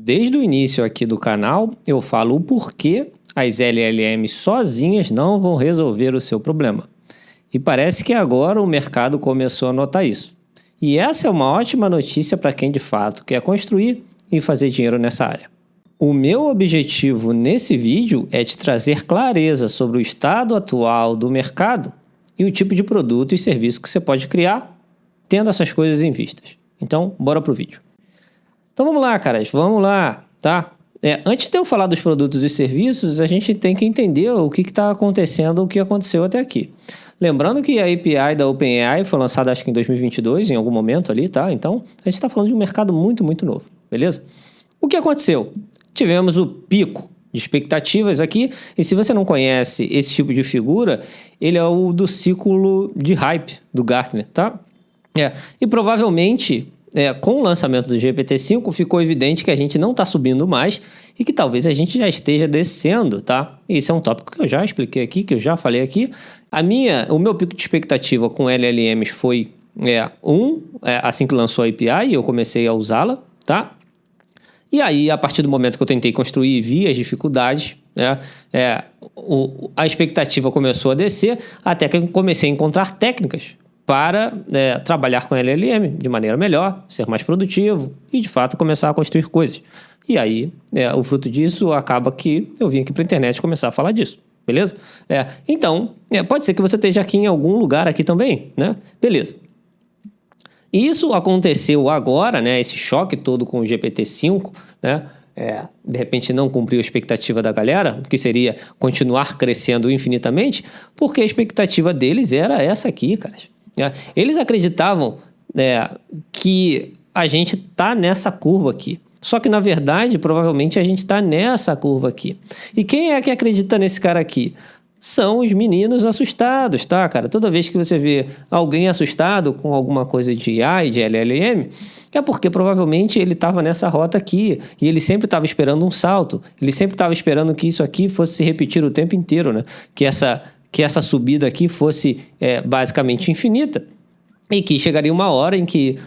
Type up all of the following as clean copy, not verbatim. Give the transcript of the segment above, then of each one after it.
Desde o início aqui do canal, eu falo o porquê as LLMs sozinhas não vão resolver o seu problema. E parece que agora o mercado começou a notar isso. E essa é uma ótima notícia para quem de fato quer construir e fazer dinheiro nessa área. O meu objetivo nesse vídeo é te trazer clareza sobre o estado atual do mercado e o tipo de produto e serviço que você pode criar tendo essas coisas em vistas. Então, bora pro vídeo. Então vamos lá, caras, vamos lá, tá? Antes de eu falar dos produtos e serviços, a gente tem que entender o que está acontecendo, o que aconteceu até aqui. Lembrando que a API da OpenAI foi lançada acho que em 2022, em algum momento ali, tá? Então, a gente está falando de um mercado muito, muito novo, beleza? O que aconteceu? Tivemos o pico de expectativas aqui, e se você não conhece esse tipo de figura, ele é o do ciclo de hype do Gartner, tá? E provavelmente, com o lançamento do GPT-5, ficou evidente que a gente não está subindo mais e que talvez a gente já esteja descendo, tá? Isso é um tópico que eu já expliquei aqui, que eu já falei aqui. O meu pico de expectativa com LLMs foi assim que lançou a API, eu comecei a usá-la, tá? E aí, a partir do momento que eu tentei construir e vi as dificuldades, a expectativa começou a descer, até que eu comecei a encontrar técnicas para trabalhar com LLM de maneira melhor, ser mais produtivo e, de fato, começar a construir coisas. E aí, o fruto disso acaba que eu vim aqui para a internet começar a falar disso, beleza? Então, pode ser que você esteja aqui em algum lugar aqui também, né? Beleza. Isso aconteceu agora, né? Esse choque todo com o GPT-5, né? De repente não cumpriu a expectativa da galera, que seria continuar crescendo infinitamente, porque a expectativa deles era essa aqui, cara. Eles acreditavam que a gente está nessa curva aqui. Só que, na verdade, provavelmente a gente está nessa curva aqui. E quem é que acredita nesse cara aqui? São os meninos assustados, tá, cara? Toda vez que você vê alguém assustado com alguma coisa de AI, de LLM, é porque provavelmente ele estava nessa rota aqui e ele sempre estava esperando um salto. Ele sempre estava esperando que isso aqui fosse se repetir o tempo inteiro, né? Que essa subida aqui fosse basicamente infinita e que chegaria uma hora em que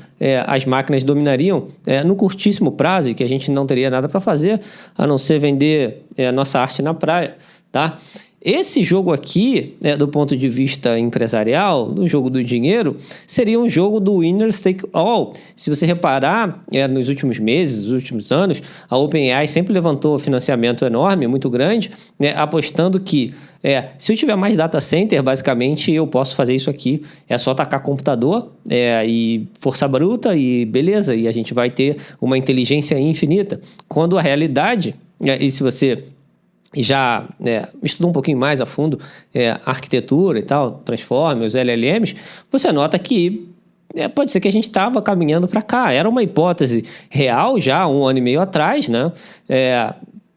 as máquinas dominariam no curtíssimo prazo e que a gente não teria nada para fazer a não ser vender a nossa arte na praia, tá? Esse jogo aqui, do ponto de vista empresarial, no jogo do dinheiro, seria um jogo do winner take all. Se você reparar, nos últimos meses, nos últimos anos, a OpenAI sempre levantou financiamento enorme, muito grande, apostando que se eu tiver mais data center, basicamente eu posso fazer isso aqui. É só tacar computador e força bruta e beleza, e a gente vai ter uma inteligência infinita. Quando a realidade, e se você já estudou um pouquinho mais a fundo arquitetura e tal, Transformers, LLMs, você nota que pode ser que a gente estava caminhando para cá. Era uma hipótese real já 1 ano e meio atrás, né?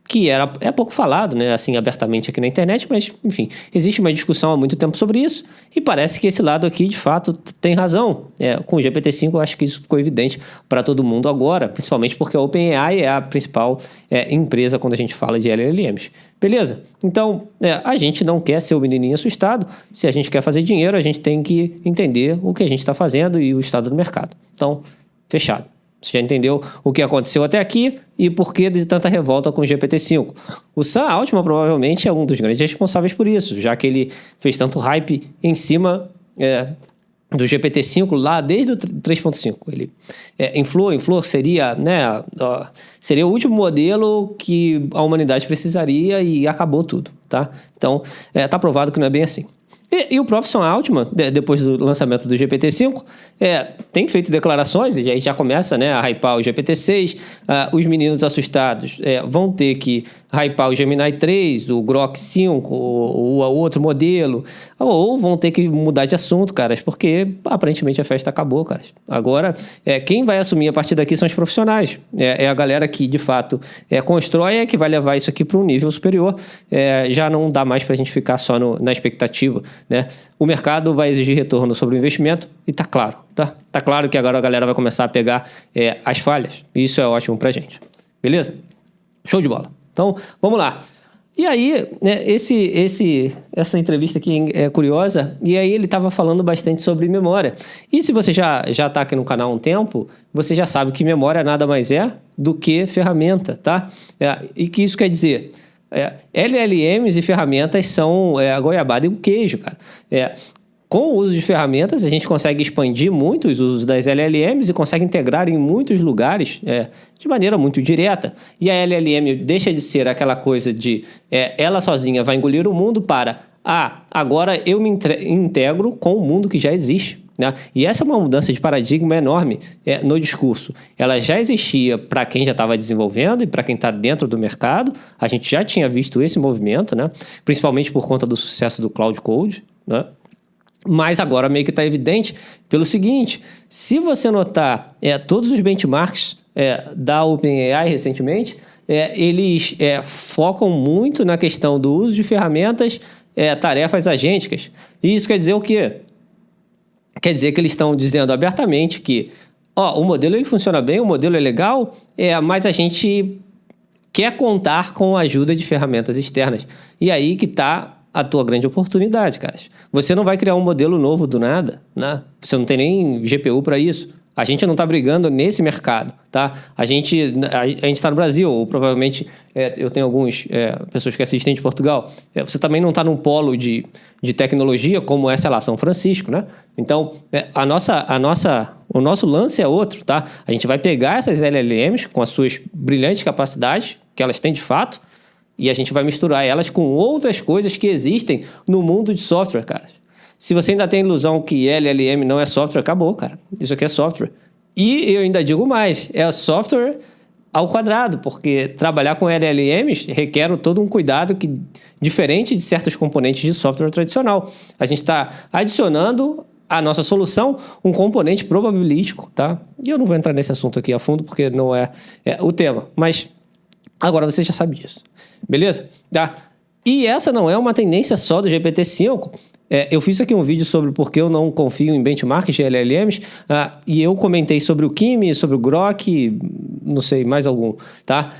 Que é pouco falado, né, assim, abertamente aqui na internet, mas, enfim, existe uma discussão há muito tempo sobre isso e parece que esse lado aqui, de fato, tem razão. Com o GPT-5, eu acho que isso ficou evidente para todo mundo agora, principalmente porque a OpenAI é a principal empresa quando a gente fala de LLMs. Beleza? Então, a gente não quer ser o menininho assustado. Se a gente quer fazer dinheiro, a gente tem que entender o que a gente está fazendo e o estado do mercado. Então, fechado. Você já entendeu o que aconteceu até aqui e por que de tanta revolta com o GPT-5. O Sam Altman provavelmente é um dos grandes responsáveis por isso, já que ele fez tanto hype em cima do GPT-5 lá desde o 3.5. Ele inflou seria, seria o último modelo que a humanidade precisaria e acabou tudo, tá? Então, tá provado que não é bem assim. E o próprio Sam Altman, depois do lançamento do GPT-5, tem feito declarações, e aí já começa a hypar o GPT-6, os meninos assustados vão ter que hypar o Gemini 3, o Grok 5, o outro modelo, ou vão ter que mudar de assunto, caras, porque aparentemente a festa acabou, caras. Agora, quem vai assumir a partir daqui são os profissionais, é a galera que, de fato, constrói, que vai levar isso aqui para um nível superior. Já não dá mais para a gente ficar só na expectativa, né? O mercado vai exigir retorno sobre o investimento e tá claro, tá? Tá claro que agora a galera vai começar a pegar as falhas, e isso é ótimo pra gente, beleza? Show de bola. Então, vamos lá. E aí, né, essa entrevista aqui é curiosa, e aí ele estava falando bastante sobre memória. E se você já está aqui no canal há um tempo, você já sabe que memória nada mais é do que ferramenta, tá? E que isso quer dizer? LLMs e ferramentas são a goiabada e o queijo, cara. Com o uso de ferramentas, a gente consegue expandir muito os usos das LLMs e consegue integrar em muitos lugares de maneira muito direta. E a LLM deixa de ser aquela coisa de ela sozinha vai engolir o mundo para agora eu me integro com o mundo que já existe. Né? E essa é uma mudança de paradigma enorme no discurso. Ela já existia para quem já estava desenvolvendo e para quem está dentro do mercado. A gente já tinha visto esse movimento, né? Principalmente por conta do sucesso do Cloud Code, né? Mas agora meio que está evidente pelo seguinte, se você notar todos os benchmarks da OpenAI recentemente, eles focam muito na questão do uso de ferramentas, tarefas agênticas. E isso quer dizer o quê? Quer dizer que eles estão dizendo abertamente que o modelo ele funciona bem, o modelo é legal, mas a gente quer contar com a ajuda de ferramentas externas. E aí que está a tua grande oportunidade, cara. Você não vai criar um modelo novo do nada, né? Você não tem nem GPU para isso. A gente não está brigando nesse mercado, tá? A gente está no Brasil, ou provavelmente eu tenho algumas pessoas que assistem de Portugal. Você também não está num polo de tecnologia como é, sei lá, São Francisco, né? Então, o nosso lance é outro, tá? A gente vai pegar essas LLMs com as suas brilhantes capacidades, que elas têm de fato, e a gente vai misturar elas com outras coisas que existem no mundo de software, cara. Se você ainda tem a ilusão que LLM não é software, acabou, cara. Isso aqui é software. E eu ainda digo mais, é software ao quadrado, porque trabalhar com LLMs requer todo um cuidado diferente de certos componentes de software tradicional. A gente está adicionando à nossa solução um componente probabilístico, tá? E eu não vou entrar nesse assunto aqui a fundo, porque não é o tema. Mas agora você já sabe disso. Beleza? Tá? E essa não é uma tendência só do GPT-5. Eu fiz aqui um vídeo sobre por que eu não confio em benchmarks de LLMs, e eu comentei sobre o Kimi, sobre o Grok, não sei, mais algum, tá?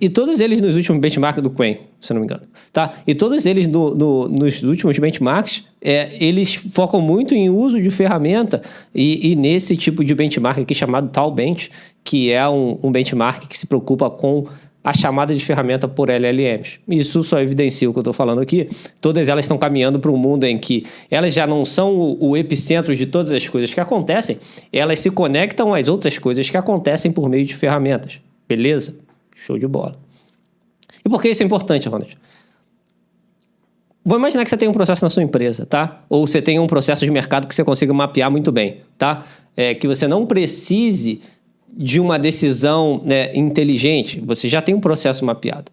E todos eles nos últimos benchmarks do Qwen, se não me engano, tá? E todos eles nos últimos benchmarks, eles focam muito em uso de ferramenta e nesse tipo de benchmark aqui chamado Talbench, que é um benchmark que se preocupa com a chamada de ferramenta por LLMs. Isso só evidencia o que eu estou falando aqui. Todas elas estão caminhando para um mundo em que elas já não são o epicentro de todas as coisas que acontecem, elas se conectam às outras coisas que acontecem por meio de ferramentas. Beleza? Show de bola. E por que isso é importante, Ronald? Vou imaginar que você tem um processo na sua empresa, tá? Ou você tem um processo de mercado que você consiga mapear muito bem, tá? Que você não precise de uma decisão inteligente, você já tem um processo mapeado.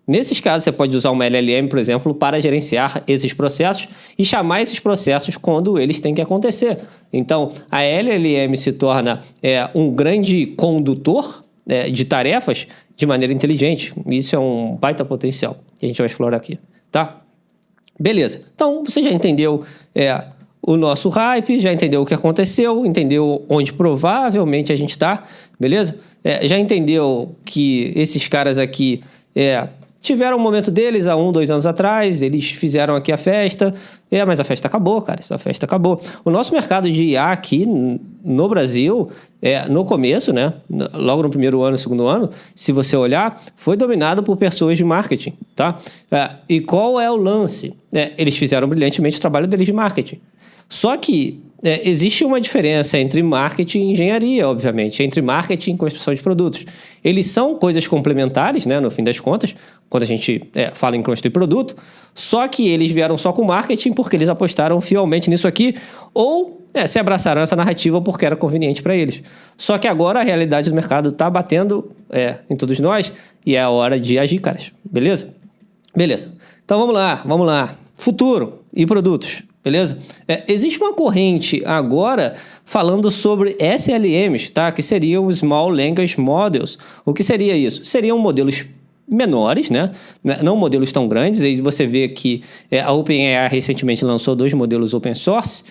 Nesses casos, você pode usar uma LLM, por exemplo, para gerenciar esses processos e chamar esses processos quando eles têm que acontecer. Então, a LLM se torna um grande condutor de tarefas de maneira inteligente. Isso é um baita potencial que a gente vai explorar aqui, tá? Beleza. Então, você já entendeu o nosso hype, já entendeu o que aconteceu, entendeu onde provavelmente a gente está, beleza? Já entendeu que esses caras aqui tiveram um momento deles há 1, 2 anos atrás, eles fizeram aqui a festa, mas a festa acabou, cara, essa festa acabou. O nosso mercado de IA aqui no Brasil, no começo, né, logo no primeiro ano, segundo ano, se você olhar, foi dominado por pessoas de marketing, tá? E qual é o lance? Eles fizeram brilhantemente o trabalho deles de marketing. Só que existe uma diferença entre marketing e engenharia, obviamente, entre marketing e construção de produtos. Eles são coisas complementares, né, no fim das contas, quando a gente fala em construir produto, só que eles vieram só com marketing porque eles apostaram fielmente nisso aqui, ou se abraçaram essa narrativa porque era conveniente para eles. Só que agora a realidade do mercado está batendo em todos nós e é a hora de agir, caras. Beleza? Beleza. Então vamos lá. Futuro e produtos. Beleza? Existe uma corrente agora falando sobre SLMs, tá? Que seriam os Small Language Models. O que seria isso? Seriam modelos menores, né? Não modelos tão grandes. E você vê que a OpenAI recentemente lançou 2 modelos open source,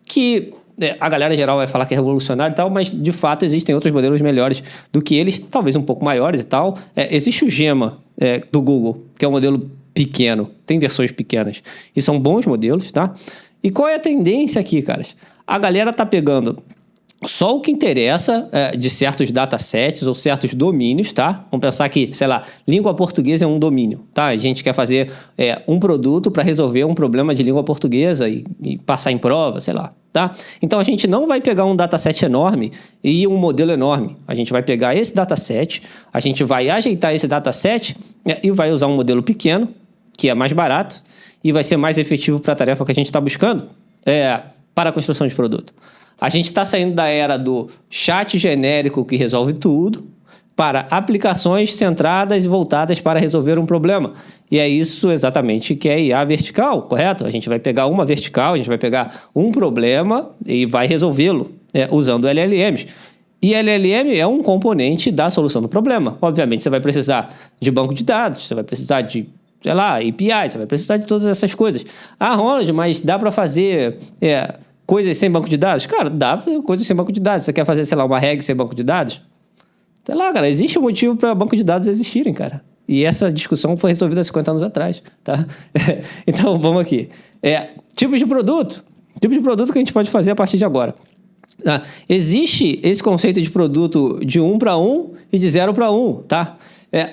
que a galera em geral vai falar que é revolucionário e tal, mas de fato existem outros modelos melhores do que eles, talvez um pouco maiores e tal. Existe o Gemma, do Google, que é um modelo pequeno, tem versões pequenas, e são bons modelos, tá? E qual é a tendência aqui, caras? A galera tá pegando só o que interessa de certos datasets ou certos domínios, tá? Vamos pensar que, sei lá, língua portuguesa é um domínio, tá? A gente quer fazer um produto para resolver um problema de língua portuguesa e passar em prova, sei lá, tá? Então, a gente não vai pegar um dataset enorme e um modelo enorme. A gente vai pegar esse dataset, a gente vai ajeitar esse dataset e vai usar um modelo pequeno, que é mais barato e vai ser mais efetivo para a tarefa que a gente está buscando para a construção de produto. A gente está saindo da era do chat genérico que resolve tudo para aplicações centradas e voltadas para resolver um problema. E é isso exatamente que é IA vertical, correto? A gente vai pegar uma vertical, a gente vai pegar um problema e vai resolvê-lo usando LLMs. E LLM é um componente da solução do problema. Obviamente, você vai precisar de banco de dados, você vai precisar de, sei lá, API, você vai precisar de todas essas coisas. Ah, Ronald, mas dá para fazer coisas sem banco de dados? Cara, dá pra fazer coisas sem banco de dados. Você quer fazer, sei lá, uma reg sem banco de dados? Sei lá, cara, existe um motivo para banco de dados existirem, cara. E essa discussão foi resolvida há 50 anos atrás, tá? Então, vamos aqui. Tipo de produto. Tipo de produto que a gente pode fazer a partir de agora. Existe esse conceito de produto de 1 para 1 e de 0 para 1, tá?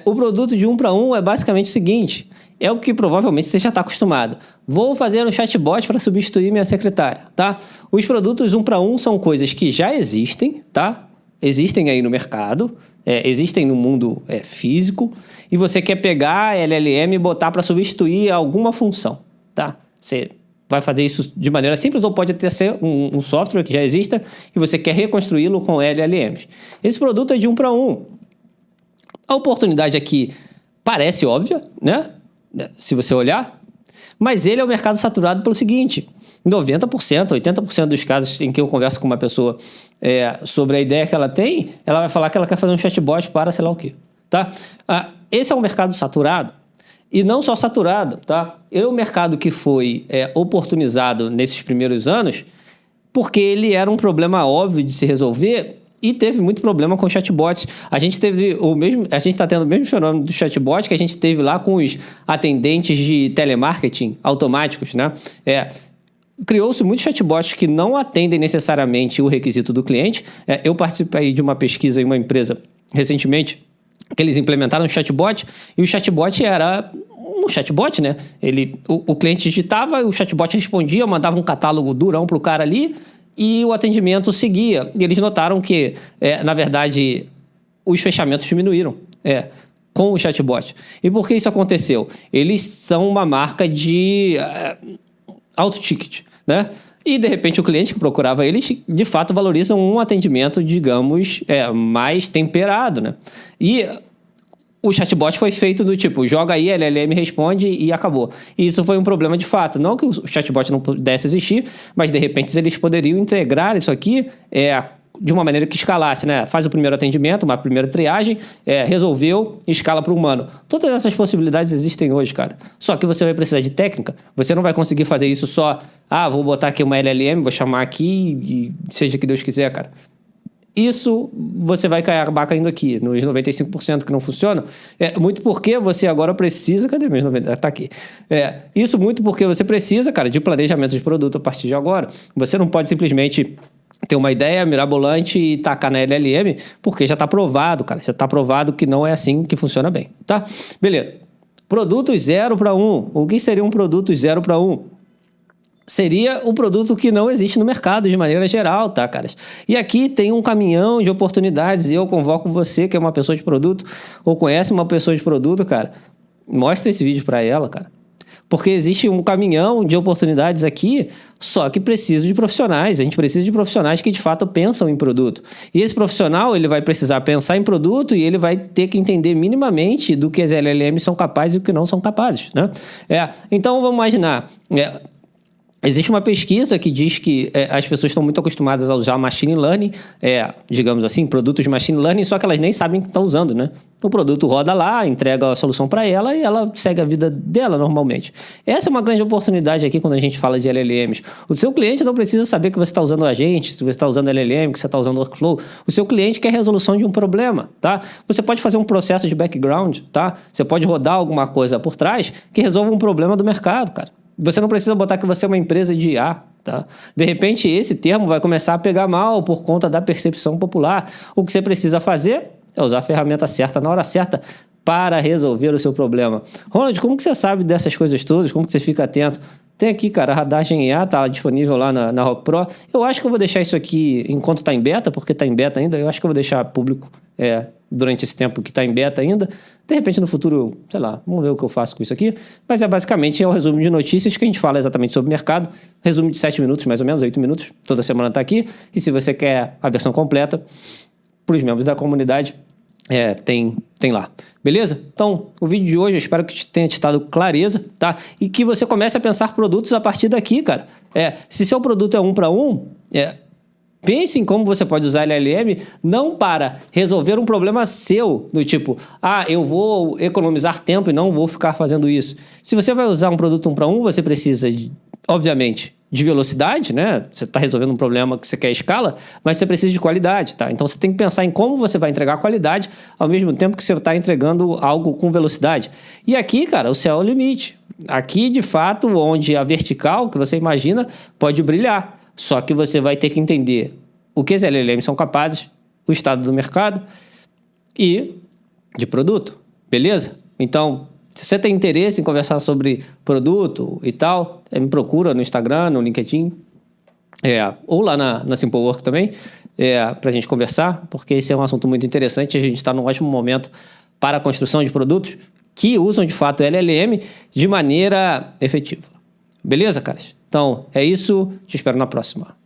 O produto de 1 para 1 é basicamente o seguinte... É o que provavelmente você já está acostumado. Vou fazer um chatbot para substituir minha secretária, tá? Os produtos 1 para 1 são coisas que já existem, tá? Existem aí no mercado, existem no mundo físico, e você quer pegar a LLM e botar para substituir alguma função, tá? Você vai fazer isso de maneira simples ou pode até ser um software que já exista e você quer reconstruí-lo com LLMs. Esse produto é de 1 para 1. A oportunidade aqui parece óbvia, né? Se você olhar, mas ele é um mercado saturado pelo seguinte: 90%, 80% dos casos em que eu converso com uma pessoa sobre a ideia que ela tem, ela vai falar que ela quer fazer um chatbot para sei lá o quê, tá? Esse é um mercado saturado, e não só saturado, tá? Ele é um mercado que foi oportunizado nesses primeiros anos porque ele era um problema óbvio de se resolver e teve muito problema com chatbots. A gente está tendo o mesmo fenômeno do chatbot que a gente teve lá com os atendentes de telemarketing automáticos, né? Criou-se muitos chatbots que não atendem necessariamente o requisito do cliente. Eu participei de uma pesquisa em uma empresa recentemente que eles implementaram um chatbot e o chatbot era um chatbot, né? O cliente digitava, o chatbot respondia, mandava um catálogo durão para o cara ali e o atendimento seguia. E eles notaram que, na verdade, os fechamentos diminuíram com o chatbot. E por que isso aconteceu? Eles são uma marca de auto-ticket, né? E, de repente, o cliente que procurava eles, de fato, valorizam um atendimento, digamos, mais temperado, né? E o chatbot foi feito do tipo, joga aí, a LLM responde e acabou. E isso foi um problema de fato. Não que o chatbot não pudesse existir, mas de repente eles poderiam integrar isso aqui de uma maneira que escalasse, né? Faz o primeiro atendimento, uma primeira triagem, resolveu, escala para o humano. Todas essas possibilidades existem hoje, cara. Só que você vai precisar de técnica. Você não vai conseguir fazer isso só, vou botar aqui uma LLM, vou chamar aqui e seja o que Deus quiser, cara. Isso você vai acabar caindo aqui, nos 95% que não funcionam. Muito porque você agora precisa... Cadê meus 90%? Tá aqui. Isso muito porque você precisa, cara, de planejamento de produto a partir de agora. Você não pode simplesmente ter uma ideia mirabolante e tacar na LLM, porque já está provado, cara. Já está provado que não é assim que funciona bem, tá? Beleza. Produtos 0 para 1. O que seria um produto 0 para 1? Seria um produto que não existe no mercado de maneira geral, tá, caras? E aqui tem um caminhão de oportunidades e eu convoco você, que é uma pessoa de produto, ou conhece uma pessoa de produto, cara, mostra esse vídeo para ela, cara. Porque existe um caminhão de oportunidades aqui, só que precisa de profissionais. A gente precisa de profissionais que, de fato, pensam em produto. E esse profissional, ele vai precisar pensar em produto e ele vai ter que entender minimamente do que as LLMs são capazes e o que não são capazes, né? Então, vamos imaginar... Existe uma pesquisa que diz que as pessoas estão muito acostumadas a usar machine learning, digamos assim, produtos de machine learning, só que elas nem sabem que estão usando, né? O produto roda lá, entrega a solução para ela e ela segue a vida dela normalmente. Essa é uma grande oportunidade aqui quando a gente fala de LLMs. O seu cliente não precisa saber que você está usando agente, se você está usando LLM, que você está usando workflow. O seu cliente quer resolução de um problema, tá? Você pode fazer um processo de background, tá? Você pode rodar alguma coisa por trás que resolva um problema do mercado, cara. Você não precisa botar que você é uma empresa de IA, tá? De repente, esse termo vai começar a pegar mal por conta da percepção popular. O que você precisa fazer é usar a ferramenta certa na hora certa para resolver o seu problema. Ronald, como que você sabe dessas coisas todas? Como que você fica atento? Tem aqui, cara, a Radagem IA, tá disponível lá na Rock Pro. Eu acho que eu vou deixar isso aqui enquanto está em beta, porque está em beta ainda. Eu acho que eu vou deixar público durante esse tempo que está em beta ainda. De repente, no futuro, sei lá, vamos ver o que eu faço com isso aqui. Mas basicamente o resumo de notícias que a gente fala exatamente sobre o mercado. Resumo de 7 minutos, mais ou menos, 8 minutos. Toda semana está aqui. E se você quer a versão completa, para os membros da comunidade, tem lá. Beleza? Então, o vídeo de hoje eu espero que tenha te dado clareza, tá? E que você comece a pensar produtos a partir daqui, cara. Se seu produto é 1 para 1, pense em como você pode usar LLM não para resolver um problema seu, do tipo, eu vou economizar tempo e não vou ficar fazendo isso. Se você vai usar um produto 1 para 1, você precisa, obviamente, de velocidade, né? Você está resolvendo um problema que você quer escala, mas você precisa de qualidade, tá? Então você tem que pensar em como você vai entregar qualidade ao mesmo tempo que você está entregando algo com velocidade. E aqui, cara, o céu é o limite. Aqui, de fato, onde a vertical que você imagina pode brilhar. Só que você vai ter que entender o que as LLMs são capazes, o estado do mercado e de produto, beleza? Então, se você tem interesse em conversar sobre produto e tal, me procura no Instagram, no LinkedIn, ou lá na Simple Work também, para a gente conversar, porque esse é um assunto muito interessante. A gente está num ótimo momento para a construção de produtos que usam, de fato, LLM de maneira efetiva. Beleza, caras? Então, é isso. Te espero na próxima.